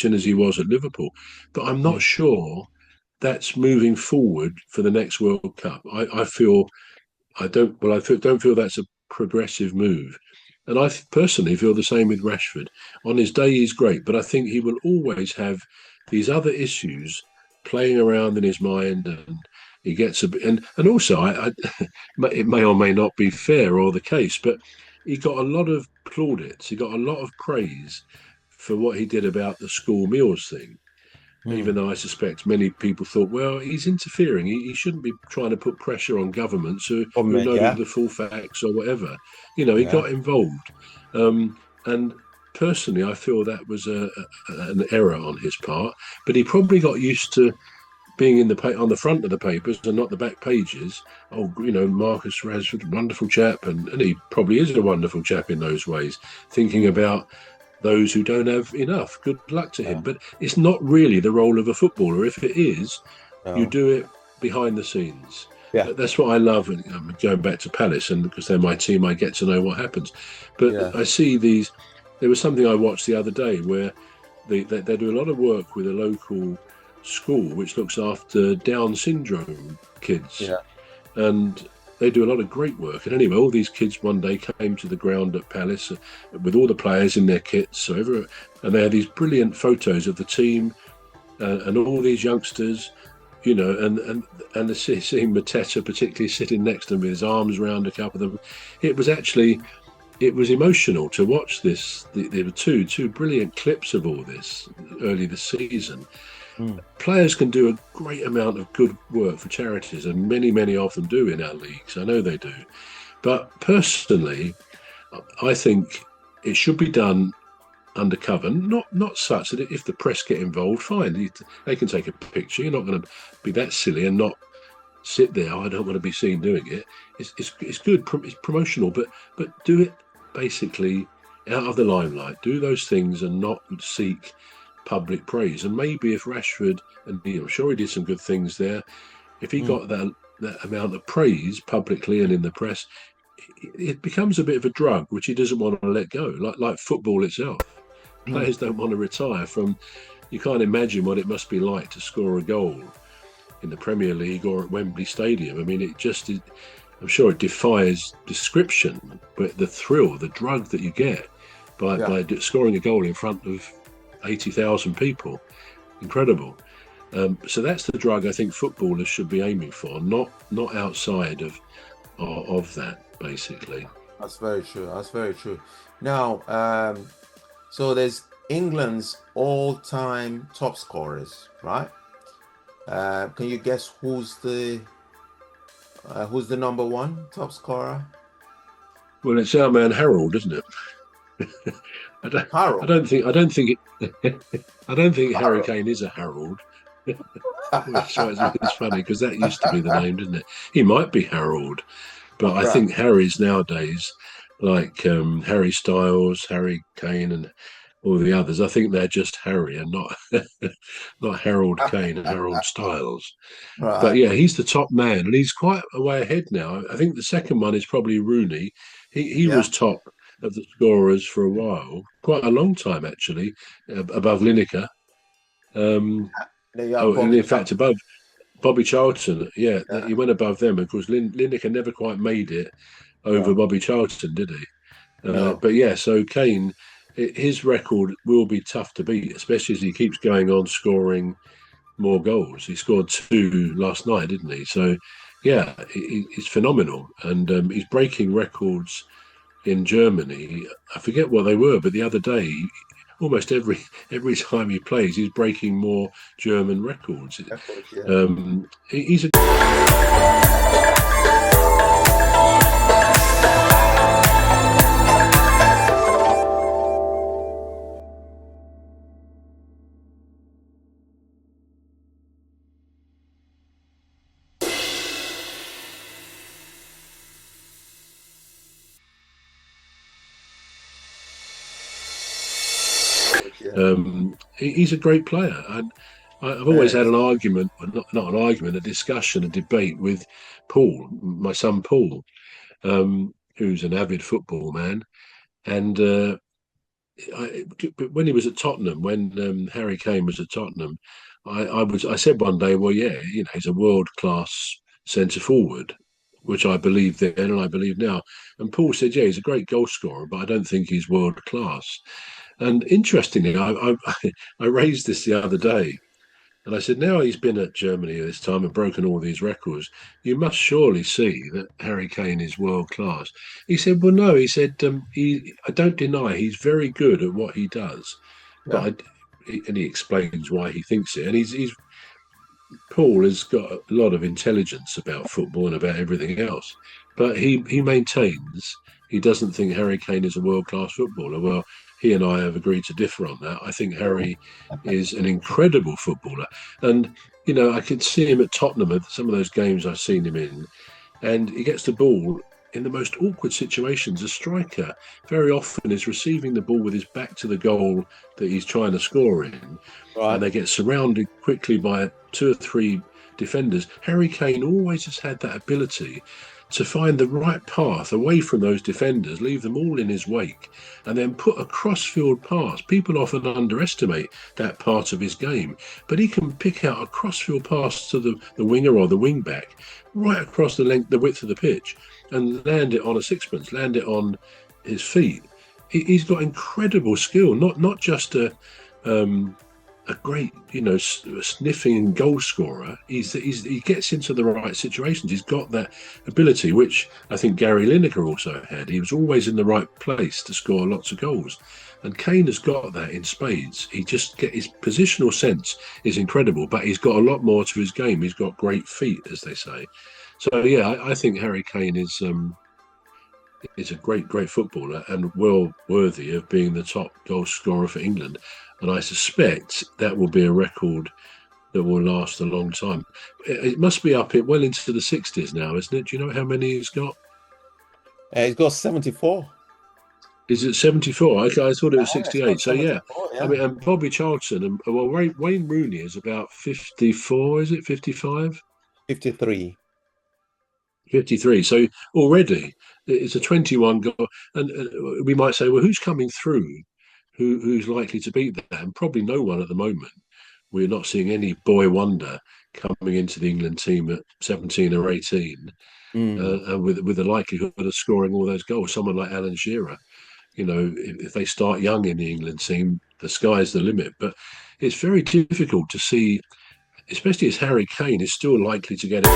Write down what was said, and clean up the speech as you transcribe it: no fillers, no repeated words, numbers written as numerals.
captain as he was at Liverpool. But I'm not sure that's moving forward for the next World Cup. I feel don't feel that's a progressive move. And I personally feel the same with Rashford. On his day, he's great, but I think he will always have these other issues playing around in his mind, and he gets a bit. And also, it may or may not be fair or the case, but he got a lot of plaudits. He got a lot of praise for what he did about the school meals thing, even though I suspect many people thought, well, he's interfering. He shouldn't be trying to put pressure on governments who know Yeah. the full facts or whatever. He Yeah. got involved. And personally, I feel that was an error on his part. But he probably got used to being on the front of the papers and not the back pages. Oh, Marcus Rashford, wonderful chap. And he probably is a wonderful chap in those ways, thinking about those who don't have enough. Good luck to him. But it's not really the role of a footballer. If it is, you do it behind the scenes. Yeah. That's what I love. And I'm going back to Palace, and because they're my team, I get to know what happens. But I see these. There was something I watched the other day where they do a lot of work with a local school which looks after Down syndrome kids. Yeah. And they do a lot of great work. And anyway, all these kids one day came to the ground at Palace with all the players in their kits. And they had these brilliant photos of the team and all these youngsters, and seeing Mateta particularly sitting next to them with his arms around a couple of them. It was emotional to watch this. There were two brilliant clips of all this early this season. Players can do a great amount of good work for charities, and many of them do in our leagues. I know they do. But personally, I think it should be done undercover, not such that if the press get involved, fine, they can take a picture. You're not going to be that silly and not sit there. I don't want to be seen doing it. It's good, it's promotional, but do it basically out of the limelight. Do those things and not seek public praise. And maybe if Rashford, and I'm sure he did some good things there, if he got that amount of praise publicly and in the press, it becomes a bit of a drug which he doesn't want to let go, like football itself. Players don't want to retire from. You can't imagine what it must be like to score a goal in the Premier League or at Wembley Stadium. I mean, I'm sure it defies description, but the thrill, the drug that you get by scoring a goal in front of 80,000 people, incredible. So that's the drug I think footballers should be aiming for, not outside of that, basically. That's very true. Now, so there's England's all-time top scorers, right? Can you guess who's the number one top scorer? Well, it's our man Harold, isn't it? I don't think Harry Kane is a Harald. It's funny because that used to be the name, didn't it? He might be Harold, but I think Harry's nowadays, like Harry Styles, Harry Kane, and all the others. I think they're just Harry and not Harold Kane and Harold Styles. Right. But yeah, he's the top man, and he's quite a way ahead now. I think the second one is probably Rooney. He was top of the scorers for a while, quite a long time actually, above Lineker. And in fact, above Bobby Charlton. Yeah, he went above them. Of course, Lineker never quite made it over Bobby Charlton, did he? No. But yeah, so Kane, his record will be tough to beat, especially as he keeps going on scoring more goals. He scored 2 last night, didn't he? So yeah, he's phenomenal, and he's breaking records in Germany. I forget what they were, but the other day, almost every time he plays, he's breaking more German records. He's a he's a great player. I've always had an argument, not an argument, a discussion, a debate with Paul, my son Paul, who's an avid football man, and when he was at Tottenham, when Harry Kane was at Tottenham, I said one day, well, yeah, he's a world class centre forward, which I believed then and I believe now. And Paul said, yeah, he's a great goal scorer, but I don't think he's world class. And interestingly, I raised this the other day. And I said, now he's been at Germany this time and broken all these records, you must surely see that Harry Kane is world class. He said, well, no. He said, I don't deny he's very good at what he does, Yeah. and he explains why he thinks it. And he's Paul has got a lot of intelligence about football and about everything else, but he maintains he doesn't think Harry Kane is a world class footballer. Well, he and I have agreed to differ on that. I think Harry is an incredible footballer, and I could see him at Tottenham at some of those games I've seen him in, and he gets the ball in the most awkward situations. A striker very often is receiving the ball with his back to the goal that he's trying to score in, Right. and they get surrounded quickly by 2 or 3 defenders. Harry Kane always has had that ability to find the right path away from those defenders, leave them all in his wake, and then put a cross-field pass. People often underestimate that part of his game, but he can pick out a cross-field pass to the winger or the wing-back right across the width of the pitch and land it on a sixpence, land it on his feet. He's got incredible skill, not just a great, sniffing goal scorer. He gets into the right situations. He's got that ability, which I think Gary Lineker also had. He was always in the right place to score lots of goals. And Kane has got that in spades. His positional sense is incredible, but he's got a lot more to his game. He's got great feet, as they say. So yeah, I think Harry Kane is a great footballer and well worthy of being the top goal scorer for England. And I suspect that will be a record that will last a long time. It must be up well into the 60s now, isn't it? Do you know how many he's got? He's got 74. Is it 74? Okay, I thought it was 68. So yeah, yeah. I mean, and Bobby Charlton and Wayne Rooney is about 54. Is it 55? 53. 53. So already it's a 21 goal, and we might say, well, who's coming through? Who's likely to beat that? And probably no one at the moment. We're not seeing any boy wonder coming into the England team at 17 or 18, and with the likelihood of scoring all those goals. Someone like Alan Shearer, if they start young in the England team, the sky's the limit. But it's very difficult to see, especially as Harry Kane is still likely to get it.